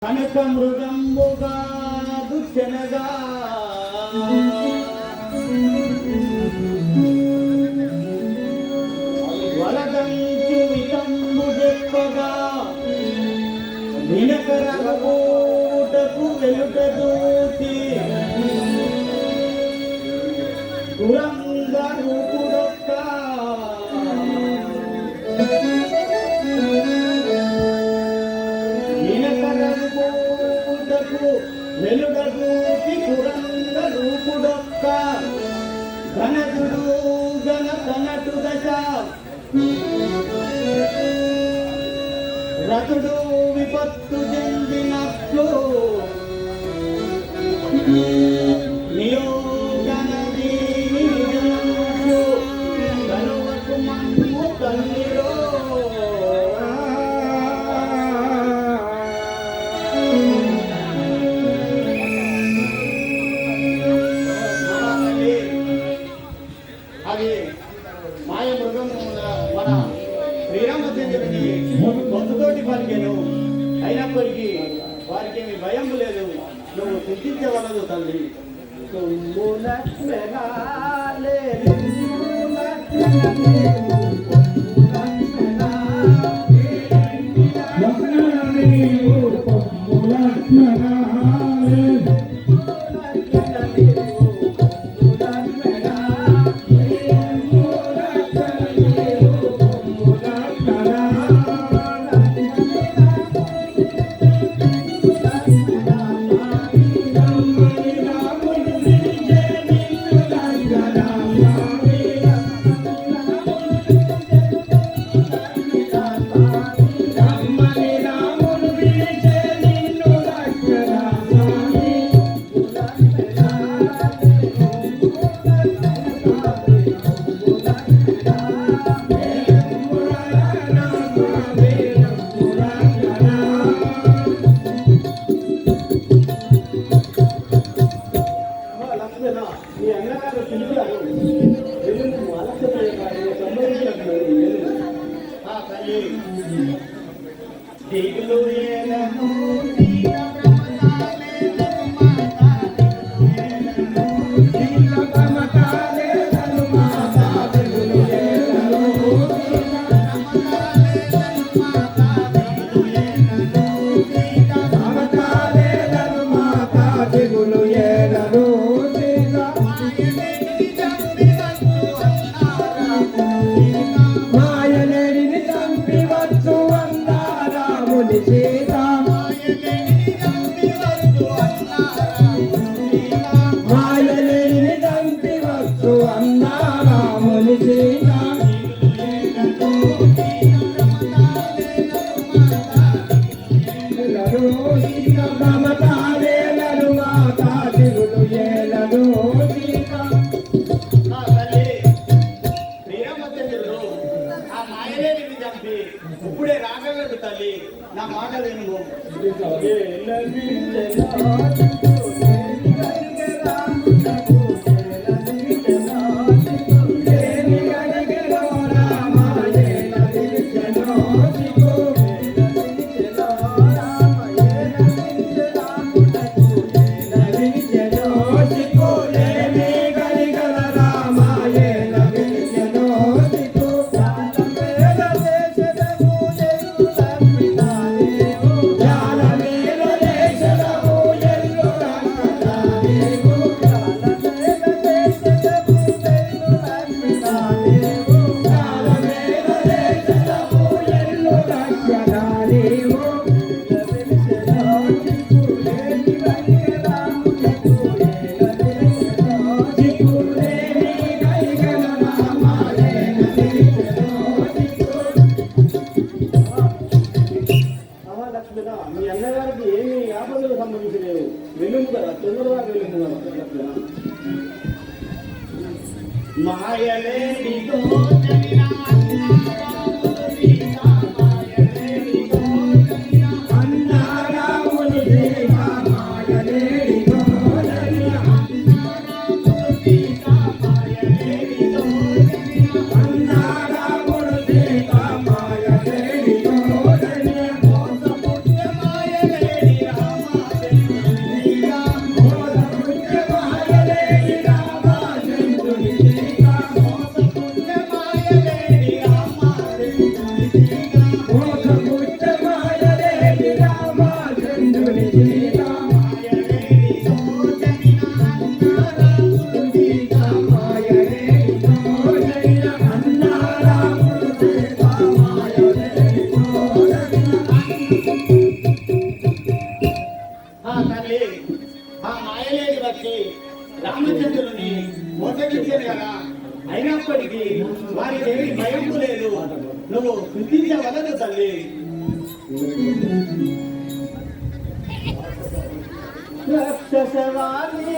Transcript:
కనక మృగంబుగా దుచ్చనగా వలదంచు వితంబు చెప్పగా వినకరగూటకు వెలుట దూతి గురంగా రూపుడొక్క వెలుడూటి కురంగ రూపుడొక్క ఘనదుడు గణ కనటు దశ రతుడు విపత్తు చెందినట్లు నియోగనది కనువకు మన్ను తల్లిలో మాయ మృగం మన శ్రీరామచంద్రుడికి గొంతుతోటి పలికెను. అయినప్పటికీ వారికి ఏమి భయం లేదు. నువ్వు చింతించవలదు తండ్రి. ఇప్పుడే రాగలడు తల్లి, నా మాట విను. మీ అన్నగారికి ఏమి ఆపదలు సంబంధించినవి వెలుము కదా, తొందరగా వెలుము కదా. మాయలేడితో రామచంద్రుని మోసగించారు కదా. అయినప్పటికీ వారికి ఏమి భయం లేదు. నువ్వు చింతించవలదు తల్లి. రాక్షసవాణి